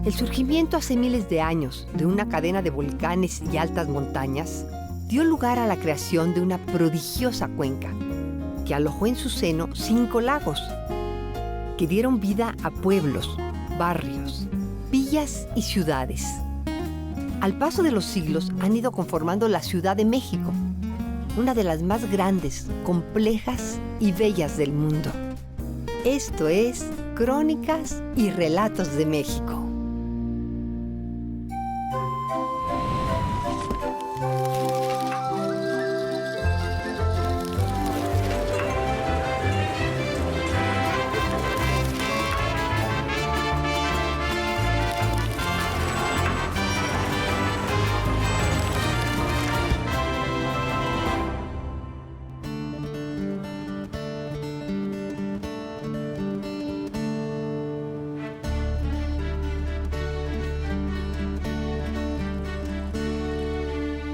El surgimiento hace miles de años de una cadena de volcanes y altas montañas dio lugar a la creación de una prodigiosa cuenca que alojó en su seno 5 lagos que dieron vida a pueblos, barrios, villas y ciudades. Al paso de los siglos han ido conformando la Ciudad de México, una de las más grandes, complejas y bellas del mundo. Esto es Crónicas y Relatos de México.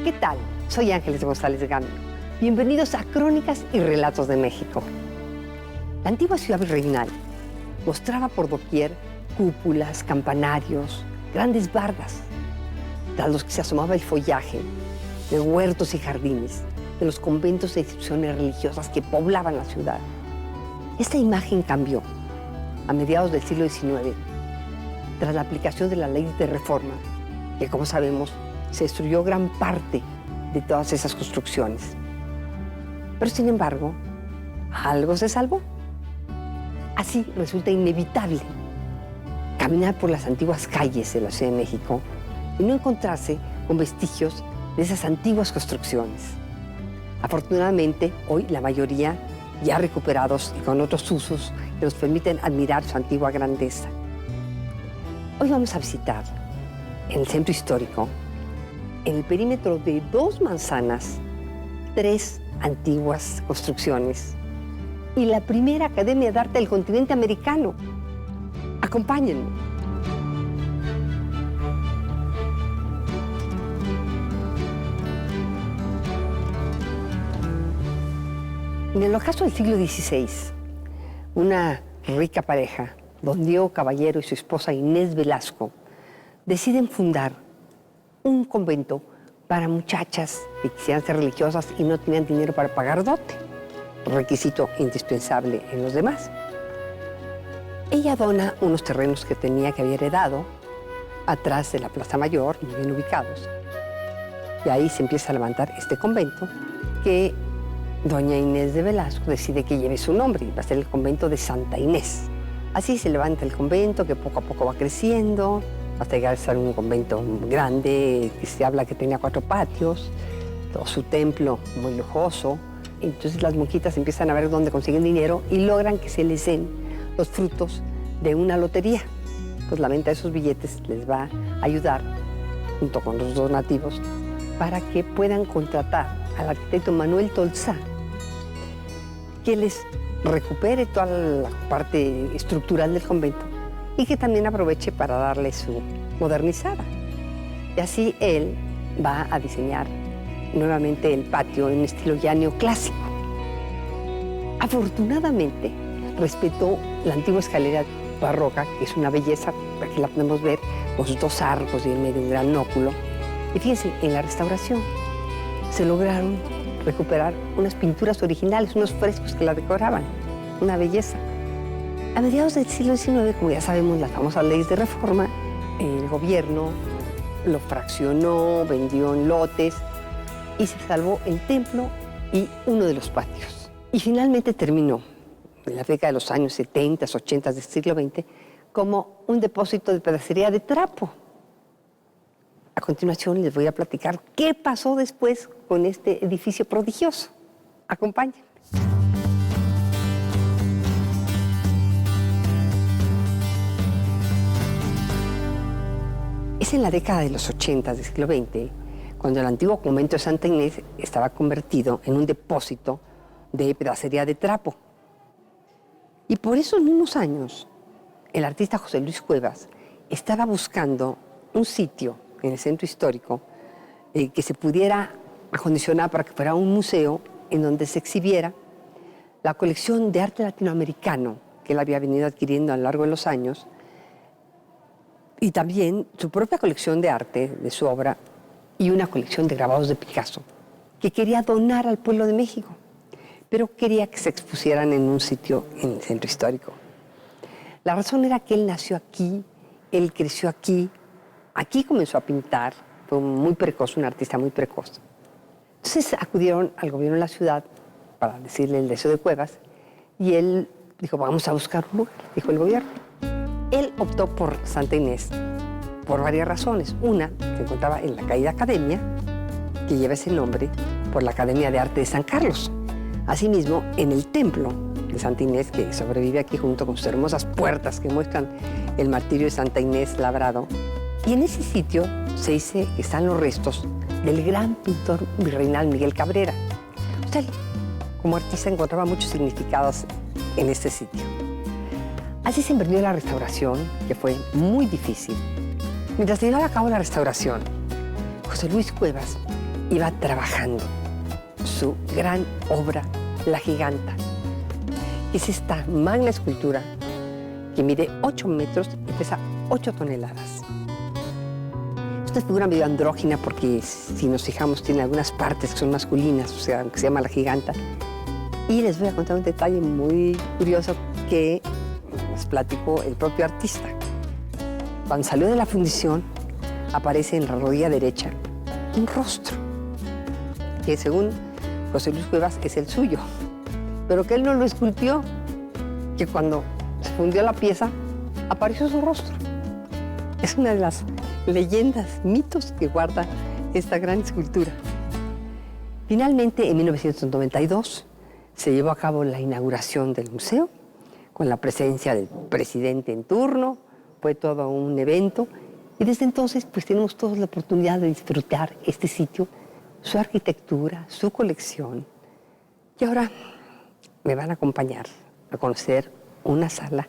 ¿Qué tal? Soy Ángeles González Gano. Bienvenidos a Crónicas y Relatos de México. La antigua ciudad virreinal mostraba por doquier cúpulas, campanarios, grandes bardas, tras los que se asomaba el follaje de huertos y jardines, de los conventos e instituciones religiosas que poblaban la ciudad. Esta imagen cambió a mediados del siglo XIX, tras la aplicación de la ley de reforma, que, como sabemos, se destruyó gran parte de todas esas construcciones. Pero, sin embargo, algo se salvó. Así resulta inevitable caminar por las antiguas calles de la Ciudad de México y no encontrarse con vestigios de esas antiguas construcciones. Afortunadamente, hoy la mayoría ya recuperados y con otros usos que nos permiten admirar su antigua grandeza. Hoy vamos a visitar en el centro histórico, en el perímetro de 2 manzanas, 3 antiguas construcciones y la primera Academia de Arte del continente americano. Acompáñenme. En el ocaso del siglo XVI, una rica pareja, don Diego Caballero y su esposa Inés Velasco, deciden fundar un convento para muchachas que quisieran ser religiosas y no tenían dinero para pagar dote, requisito indispensable en los demás. Ella dona unos terrenos que tenía, que había heredado, atrás de la Plaza Mayor, muy bien ubicados. Y ahí se empieza a levantar este convento que doña Inés de Velasco decide que lleve su nombre, y va a ser el convento de Santa Inés. Así se levanta el convento, que poco a poco va creciendo, hasta llegar a ser un convento grande, que se habla que tenía 4 patios, todo su templo muy lujoso. Entonces las monjitas empiezan a ver dónde consiguen dinero y logran que se les den los frutos de una lotería. Pues la venta de esos billetes les va a ayudar, junto con los donativos, para que puedan contratar al arquitecto Manuel Tolsá, que les recupere toda la parte estructural del convento y que también aproveche para darle su modernizada. Y así él va a diseñar nuevamente el patio en estilo ya neoclásico. Afortunadamente, respetó la antigua escalera barroca, que es una belleza, aquí la podemos ver, con sus 2 arcos y en medio un gran óculo. Y fíjense, en la restauración se lograron recuperar unas pinturas originales, unos frescos que la decoraban. Una belleza. A mediados del siglo XIX, como ya sabemos, las famosas leyes de reforma, el gobierno lo fraccionó, vendió en lotes y se salvó el templo y uno de los patios. Y finalmente terminó, en la década de los años 70, 80 del siglo XX, como un depósito de pedacería de trapo. A continuación les voy a platicar qué pasó después con este edificio prodigioso. Acompáñenme. Es en la década de los 80 del siglo XX, cuando el antiguo convento de Santa Inés estaba convertido en un depósito de pedacería de trapo. Y por esos mismos años, el artista José Luis Cuevas estaba buscando un sitio en el centro histórico que se pudiera acondicionar para que fuera un museo en donde se exhibiera la colección de arte latinoamericano que él había venido adquiriendo a lo largo de los años, y también su propia colección de arte, de su obra, y una colección de grabados de Picasso, que quería donar al pueblo de México, pero quería que se expusieran en un sitio en el centro histórico. La razón era que él nació aquí, él creció aquí comenzó a pintar, fue muy precoz, un artista muy precoz. Entonces acudieron al gobierno de la ciudad para decirle el deseo de Cuevas, y él dijo, vamos a buscar un lugar, dijo el gobierno. Él optó por Santa Inés por varias razones. Una, se encontraba en la calle de Academia, que lleva ese nombre por la Academia de Arte de San Carlos. Asimismo, en el templo de Santa Inés, que sobrevive aquí junto con sus hermosas puertas que muestran el martirio de Santa Inés labrado. Y en ese sitio se dice que están los restos del gran pintor virreinal Miguel Cabrera. O sea, como artista encontraba muchos significados en este sitio. Así se emprendió la restauración, que fue muy difícil. Mientras se llevaba a cabo la restauración, José Luis Cuevas iba trabajando su gran obra, La Giganta, que es esta magna escultura que mide 8 metros y pesa 8 toneladas. Es una figura medio andrógina porque, si nos fijamos, tiene algunas partes que son masculinas, o sea, que se llama La Giganta. Y les voy a contar un detalle muy curioso que nos platicó el propio artista. Cuando salió de la fundición, aparece en la rodilla derecha un rostro, que según José Luis Cuevas es el suyo, pero que él no lo esculpió, que cuando se fundió la pieza, apareció su rostro. Es una de las leyendas, mitos que guarda esta gran escultura. Finalmente, en 1992, se llevó a cabo la inauguración del museo, con la presencia del presidente en turno. Fue todo un evento, y desde entonces pues tenemos todos la oportunidad de disfrutar este sitio, su arquitectura, su colección. Y ahora me van a acompañar a conocer una sala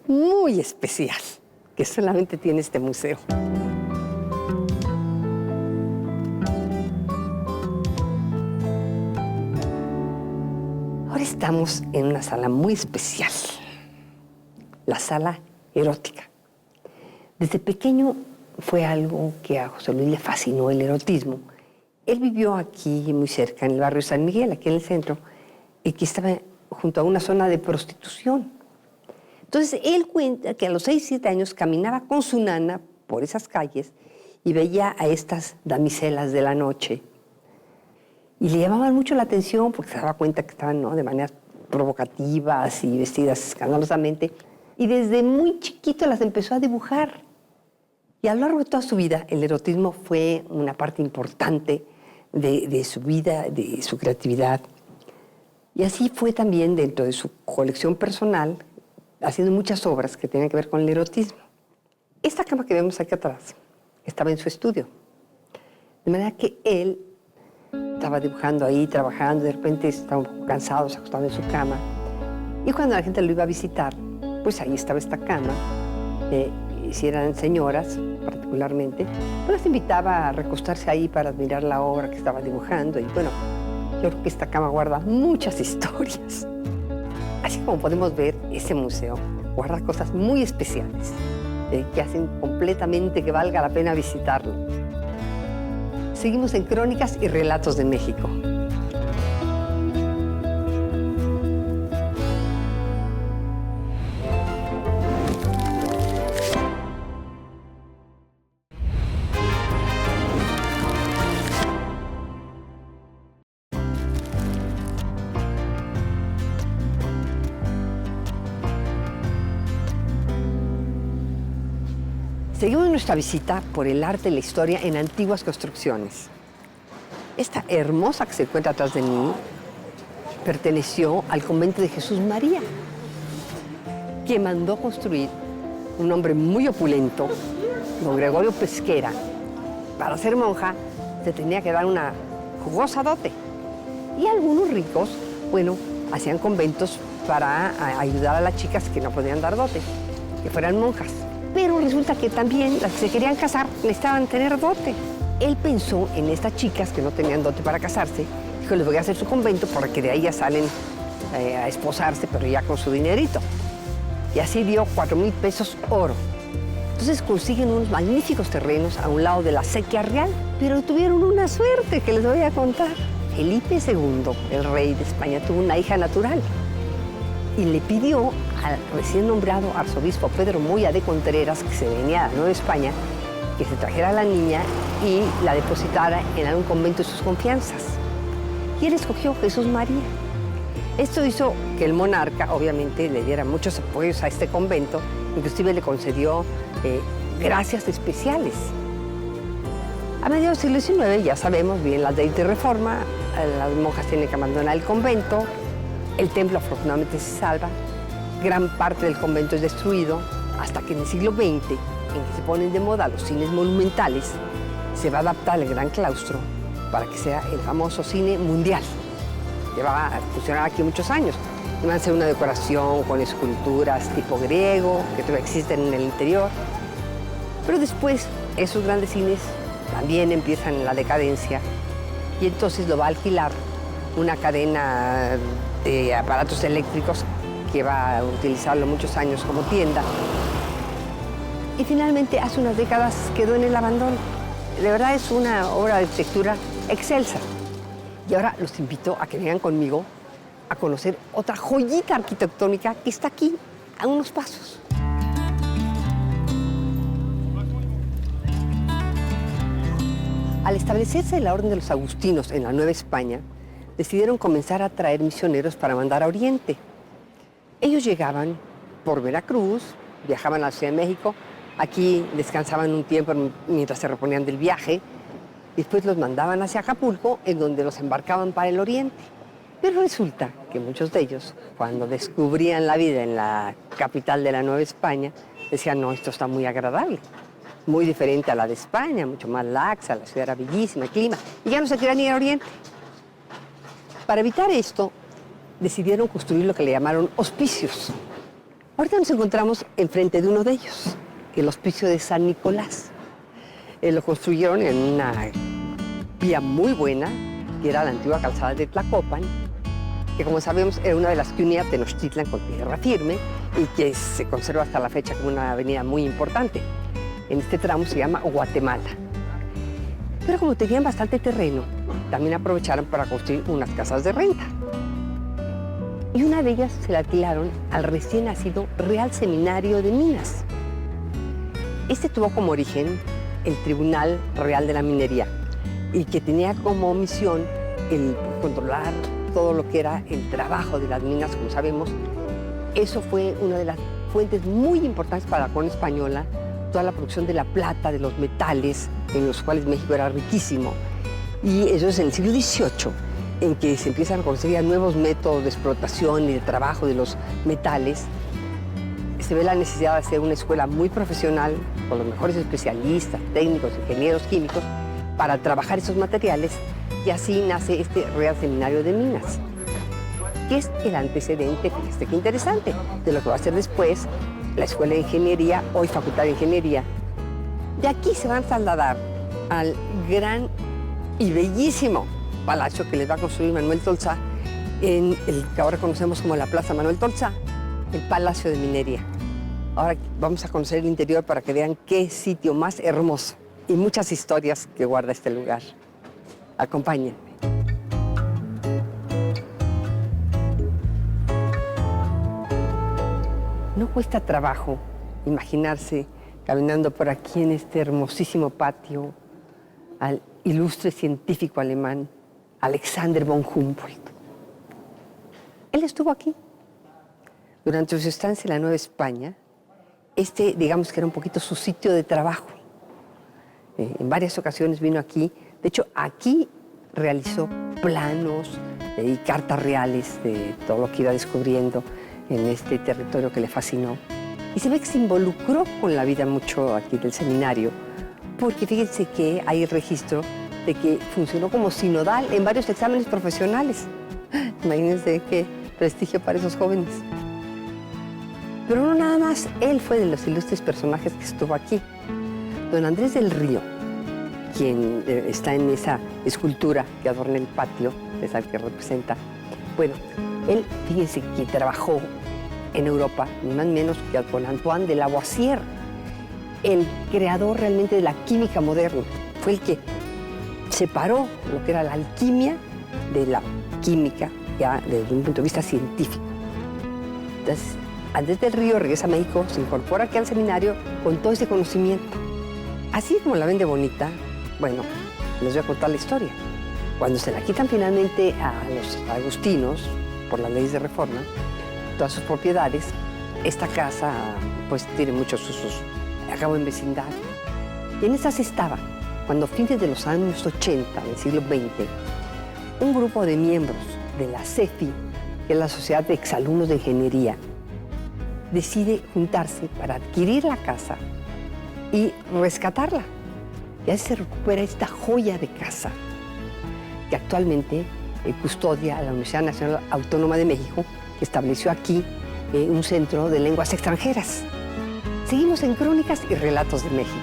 muy especial que solamente tiene este museo. Ahora estamos en una sala muy especial, la sala erótica. Desde pequeño fue algo que a José Luis le fascinó, el erotismo. Él vivió aquí, muy cerca, en el barrio San Miguel, aquí en el centro, y que estaba junto a una zona de prostitución. Entonces, él cuenta que a los 6, 7 años caminaba con su nana por esas calles y veía a estas damiselas de la noche. Y le llamaban mucho la atención porque se daba cuenta que estaban, ¿no?, de maneras provocativas y vestidas escandalosamente. Y desde muy chiquito las empezó a dibujar. Y a lo largo de toda su vida, el erotismo fue una parte importante de su vida, de su creatividad. Y así fue también dentro de su colección personal, haciendo muchas obras que tenían que ver con el erotismo. Esta cama que vemos aquí atrás estaba en su estudio. De manera que él estaba dibujando ahí, trabajando, de repente estaba un poco cansado, se acostaba en su cama. Y cuando la gente lo iba a visitar, pues ahí estaba esta cama. Si eran señoras, particularmente, pues las invitaba a recostarse ahí para admirar la obra que estaba dibujando. Y bueno, yo creo que esta cama guarda muchas historias. Así como podemos ver, ese museo guarda cosas muy especiales que hacen completamente que valga la pena visitarlo. Seguimos en Crónicas y Relatos de México. Seguimos nuestra visita por el arte y la historia en antiguas construcciones. Esta hermosa que se encuentra atrás de mí perteneció al convento de Jesús María, que mandó construir un hombre muy opulento, don Gregorio Pesquera. Para ser monja se tenía que dar una jugosa dote. Y algunos ricos, bueno, hacían conventos para ayudar a las chicas que no podían dar dote, que fueran monjas. Pero resulta que también las que se querían casar necesitaban tener dote. Él pensó en estas chicas que no tenían dote para casarse, dijo, les voy a hacer su convento porque de ahí ya salen a esposarse, pero ya con su dinerito. Y así dio 4,000 pesos oro. Entonces consiguen unos magníficos terrenos a un lado de la Sequía Real, pero tuvieron una suerte que les voy a contar. Felipe II, el rey de España, tuvo una hija natural y le pidió al recién nombrado arzobispo Pedro Moya de Contreras, que se venía a Nueva España, que se trajera a la niña y la depositara en algún convento de sus confianzas. Y él escogió Jesús María. Esto hizo que el monarca, obviamente, le diera muchos apoyos a este convento, inclusive le concedió gracias especiales. A mediados del siglo XIX, ya sabemos bien las leyes de reforma, las monjas tienen que abandonar el convento, el templo afortunadamente se salva, gran parte del convento es destruido, hasta que en el siglo XX, en que se ponen de moda los cines monumentales, se va a adaptar el gran claustro para que sea el famoso cine mundial. Llevaba a funcionar aquí muchos años. Iban a hacer una decoración con esculturas tipo griego, que todavía existen en el interior. Pero después, esos grandes cines también empiezan en la decadencia y entonces lo va a alquilar una cadena de aparatos eléctricos que va a utilizarlo muchos años como tienda. Y finalmente, hace unas décadas, quedó en el abandono. De verdad es una obra de arquitectura excelsa. Y ahora los invito a que vengan conmigo a conocer otra joyita arquitectónica que está aquí, a unos pasos. Al establecerse la Orden de los Agustinos en la Nueva España, decidieron comenzar a traer misioneros para mandar a Oriente. Ellos llegaban por Veracruz, viajaban a la Ciudad de México, aquí descansaban un tiempo mientras se reponían del viaje, después los mandaban hacia Acapulco, en donde los embarcaban para el Oriente. Pero resulta que muchos de ellos, cuando descubrían la vida en la capital de la Nueva España, decían, no, esto está muy agradable, muy diferente a la de España, mucho más laxa, la ciudad era bellísima, el clima, y ya no se querían ir al Oriente. Para evitar esto, decidieron construir lo que le llamaron hospicios. Ahorita nos encontramos enfrente de uno de ellos, el Hospicio de San Nicolás. Lo construyeron en una vía muy buena, que era la antigua calzada de Tlacopan, que como sabemos era una de las que unía Tenochtitlan con Tierra Firme y que se conserva hasta la fecha como una avenida muy importante. En este tramo se llama Guatemala. Pero como tenían bastante terreno, también aprovecharon para construir unas casas de renta. Y una de ellas se la alquilaron al recién nacido Real Seminario de Minas. Este tuvo como origen el Tribunal Real de la Minería y que tenía como misión el controlar todo lo que era el trabajo de las minas, como sabemos. Eso fue una de las fuentes muy importantes para la corona española, toda la producción de la plata, de los metales, en los cuales México era riquísimo. Y eso es en el siglo XVIII, en que se empiezan a conseguir nuevos métodos de explotación y de trabajo de los metales. Se ve la necesidad de hacer una escuela muy profesional, con los mejores especialistas, técnicos, ingenieros, químicos, para trabajar esos materiales, y así nace este Real Seminario de Minas, que es el antecedente, fíjate qué interesante, de lo que va a ser después la Escuela de Ingeniería, hoy Facultad de Ingeniería. De aquí se van a trasladar al gran y bellísimo palacio que les va a construir Manuel Tolsá, en el que ahora conocemos como la Plaza Manuel Tolsá, el Palacio de Minería. Ahora vamos a conocer el interior para que vean qué sitio más hermoso y muchas historias que guarda este lugar. Acompáñenme. No cuesta trabajo imaginarse caminando por aquí en este hermosísimo patio al ilustre científico alemán Alexander von Humboldt. Él estuvo aquí. Durante su estancia en la Nueva España, digamos que era un poquito su sitio de trabajo. En varias ocasiones vino aquí. De hecho, aquí realizó planos y cartas reales de todo lo que iba descubriendo en este territorio que le fascinó. Y se ve que se involucró con la vida mucho aquí del seminario, porque fíjense que hay registro de que funcionó como sinodal en varios exámenes profesionales. Imagínense qué prestigio para esos jóvenes. Pero no nada más, él fue de los ilustres personajes que estuvo aquí. Don Andrés del Río, quien está en esa escultura que adorna el patio, esa que representa. Bueno, él, fíjense que trabajó en Europa, ni más ni menos que con Antoine de Lavoisier. el creador realmente de la química moderna. Fue el que separó lo que era la alquimia de la química, ya desde un punto de vista científico. Entonces, Andrés del Río regresa a México, se incorpora aquí al seminario con todo ese conocimiento. Así como la ven de bonita, bueno, les voy a contar la historia. Cuando se la quitan finalmente a los agustinos, por las leyes de reforma, todas sus propiedades, esta casa pues tiene muchos usos, acabó en vecindad. Y en esas estaba, cuando a fines de los años 80 del siglo XX, un grupo de miembros de la CEFI, que es la Sociedad de Exalumnos de Ingeniería, decide juntarse para adquirir la casa y rescatarla. Y así se recupera esta joya de casa que actualmente custodia la Universidad Nacional Autónoma de México, que estableció aquí un centro de lenguas extranjeras. Seguimos en Crónicas y Relatos de México.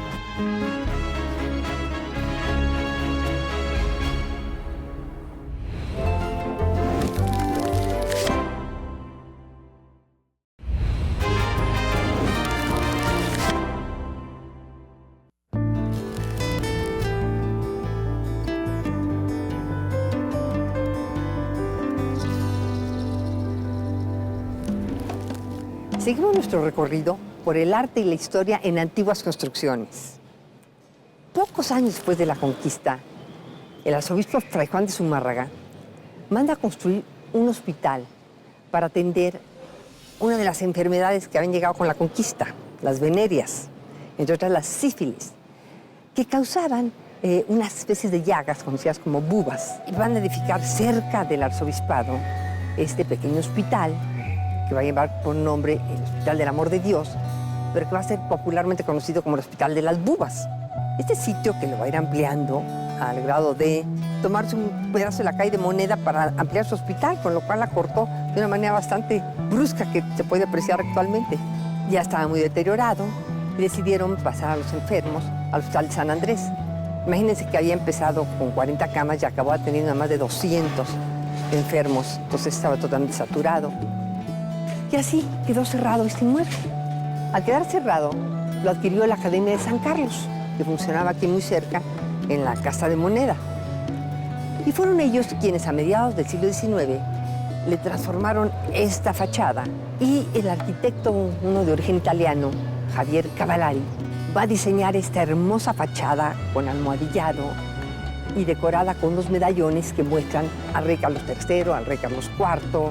Seguimos nuestro recorrido por el arte y la historia en antiguas construcciones. Pocos años después de la conquista, el arzobispo Fray Juan de Zumárraga manda a construir un hospital para atender una de las enfermedades que habían llegado con la conquista, las venerias, entre otras la sífilis, que causaban unas especies de llagas conocidas como bubas. Y van a edificar cerca del arzobispado este pequeño hospital que va a llevar por nombre el Hospital del Amor de Dios, pero que va a ser popularmente conocido como el Hospital de las Bubas. Este sitio que lo va a ir ampliando al grado de tomarse un pedazo de la calle de Moneda para ampliar su hospital, con lo cual la cortó de una manera bastante brusca que se puede apreciar actualmente. Ya estaba muy deteriorado y decidieron pasar a los enfermos al Hospital de San Andrés. Imagínense que había empezado con 40 camas y acabó atendiendo a más de 200 enfermos, entonces estaba totalmente saturado. Y así quedó cerrado este inmueble. Al quedar cerrado, lo adquirió la Academia de San Carlos, que funcionaba aquí muy cerca, en la Casa de Moneda. Y fueron ellos quienes a mediados del siglo XIX le transformaron esta fachada. Y el arquitecto, uno de origen italiano, Javier Cavallari, va a diseñar esta hermosa fachada con almohadillado y decorada con unos medallones que muestran al rey Carlos III, al rey Carlos IV,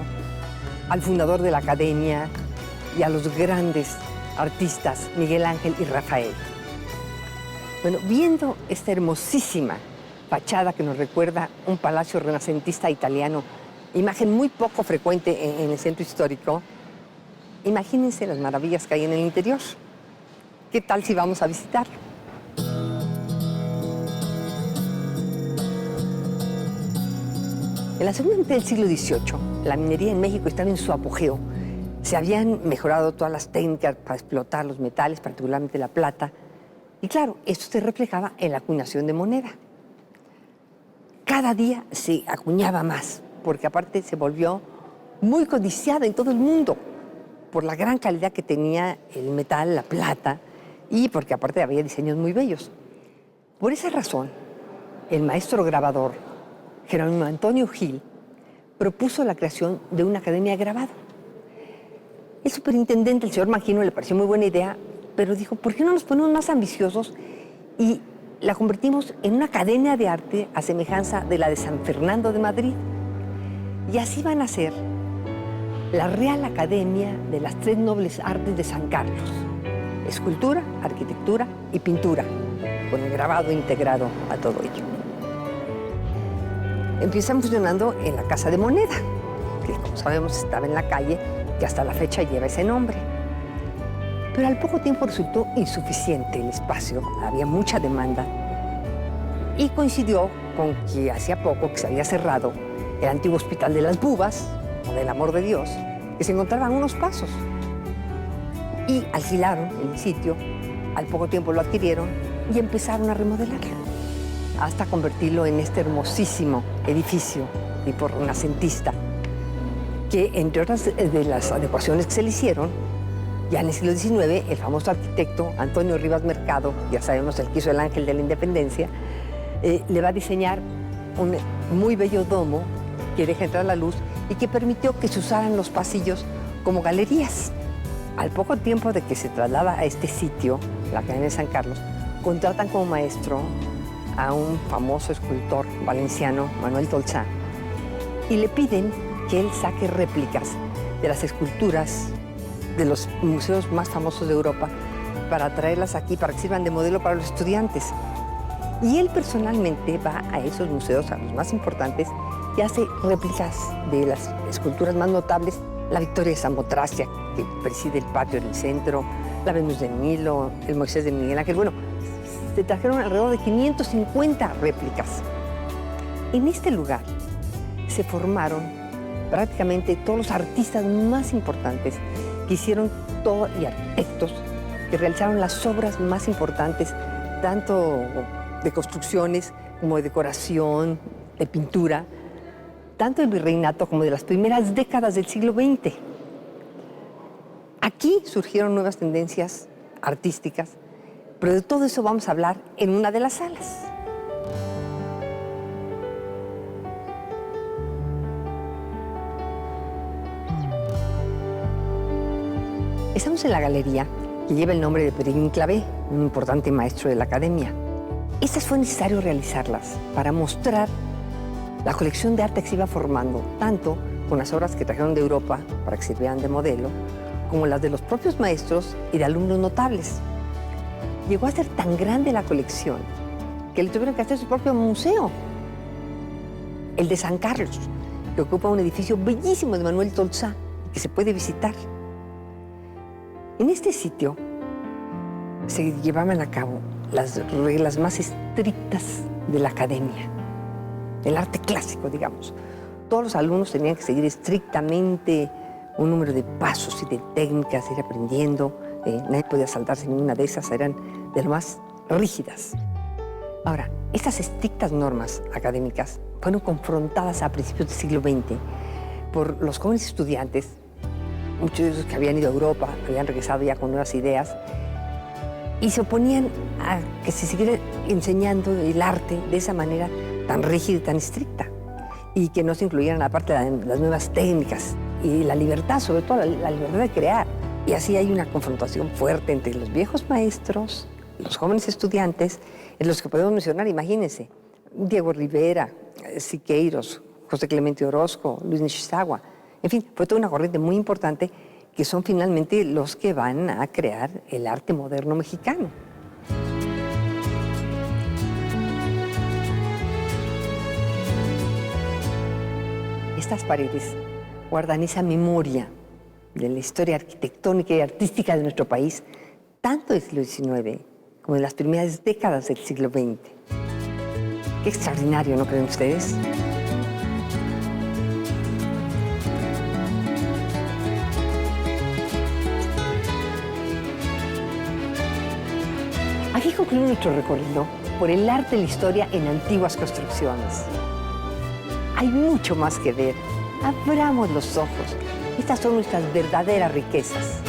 al fundador de la academia y a los grandes artistas Miguel Ángel y Rafael. Bueno, viendo esta hermosísima fachada que nos recuerda un palacio renacentista italiano, imagen muy poco frecuente en el centro histórico, imagínense las maravillas que hay en el interior. ¿Qué tal si vamos a visitarlo? En la segunda mitad del siglo XVIII, la minería en México estaba en su apogeo. Se habían mejorado todas las técnicas para explotar los metales, particularmente la plata. Y claro, esto se reflejaba en la acuñación de moneda. Cada día se acuñaba más, porque aparte se volvió muy codiciada en todo el mundo por la gran calidad que tenía el metal, la plata, y porque aparte había diseños muy bellos. Por esa razón, el maestro grabador Jerónimo Antonio Gil propuso la creación de una academia de grabado. El superintendente, el señor Mangino, le pareció muy buena idea, pero dijo, ¿por qué no nos ponemos más ambiciosos y la convertimos en una academia de arte a semejanza de la de San Fernando de Madrid? Y así van a ser la Real Academia de las Tres Nobles Artes de San Carlos: escultura, arquitectura y pintura, con el grabado integrado a todo ello. Empiezan funcionando en la Casa de Moneda, que como sabemos estaba en la calle, que hasta la fecha lleva ese nombre. Pero al poco tiempo resultó insuficiente el espacio, había mucha demanda, y coincidió con que hacía poco que se había cerrado el antiguo Hospital de las Bubas, o del Amor de Dios, que se encontraba a unos pasos. Y alquilaron el sitio, al poco tiempo lo adquirieron y empezaron a remodelarlo, hasta convertirlo en este hermosísimo edificio tipo renacentista, que entre otras de las adecuaciones que se le hicieron, Ya en el siglo XIX, el famoso arquitecto Antonio Rivas Mercado, ya sabemos el que hizo el Ángel de la Independencia, le va a diseñar un muy bello domo que deja entrar la luz y que permitió que se usaran los pasillos como galerías. Al poco tiempo de que se traslada a este sitio, la Academia de San Carlos, contratan como maestro a un famoso escultor valenciano, Manuel Tolsá, y le piden que él saque réplicas de las esculturas de los museos más famosos de Europa para traerlas aquí, para que sirvan de modelo para los estudiantes. Y él personalmente va a esos museos, a los más importantes, y hace réplicas de las esculturas más notables, la Victoria de Samotracia, que preside el patio en el centro, la Venus de Milo, el Moisés de Miguel Ángel. Bueno, se trajeron alrededor de 550 réplicas. En este lugar se formaron prácticamente todos los artistas más importantes que hicieron todo, y arquitectos que realizaron las obras más importantes, tanto de construcciones como de decoración, de pintura, tanto del virreinato como de las primeras décadas del siglo XX. Aquí surgieron nuevas tendencias artísticas, pero de todo eso vamos a hablar en una de las salas. Estamos en la galería que lleva el nombre de Peregrine Clavé, un importante maestro de la Academia. Estas fue necesario realizarlas para mostrar la colección de arte que se iba formando, tanto con las obras que trajeron de Europa para que sirvieran de modelo, como las de los propios maestros y de alumnos notables. Llegó a ser tan grande la colección que le tuvieron que hacer su propio museo, el de San Carlos, que ocupa un edificio bellísimo de Manuel Tolsá, que se puede visitar. En este sitio se llevaban a cabo las reglas más estrictas de la academia, del arte clásico, digamos. Todos los alumnos tenían que seguir estrictamente un número de pasos y de técnicas, ir aprendiendo. Nadie podía saltarse ninguna de esas, eran de lo más rígidas. Ahora, estas estrictas normas académicas fueron confrontadas a principios del siglo XX por los jóvenes estudiantes, muchos de esos que habían ido a Europa, habían regresado ya con nuevas ideas, y se oponían a que se siguiera enseñando el arte de esa manera tan rígida y tan estricta, y que no se incluyeran aparte las nuevas técnicas y la libertad, sobre todo la libertad de crear. Y así hay una confrontación fuerte entre los viejos maestros, los jóvenes estudiantes, en los que podemos mencionar, imagínense, Diego Rivera, Siqueiros, José Clemente Orozco, Luis Nishizawa. En fin, fue toda una corriente muy importante que son finalmente los que van a crear el arte moderno mexicano. Estas paredes guardan esa memoria de la historia arquitectónica y artística de nuestro país, tanto del siglo XIX como de las primeras décadas del siglo XX. Qué extraordinario, ¿no creen ustedes? Aquí concluye nuestro recorrido por el arte y la historia en antiguas construcciones. Hay mucho más que ver. Abramos los ojos. Estas son nuestras verdaderas riquezas.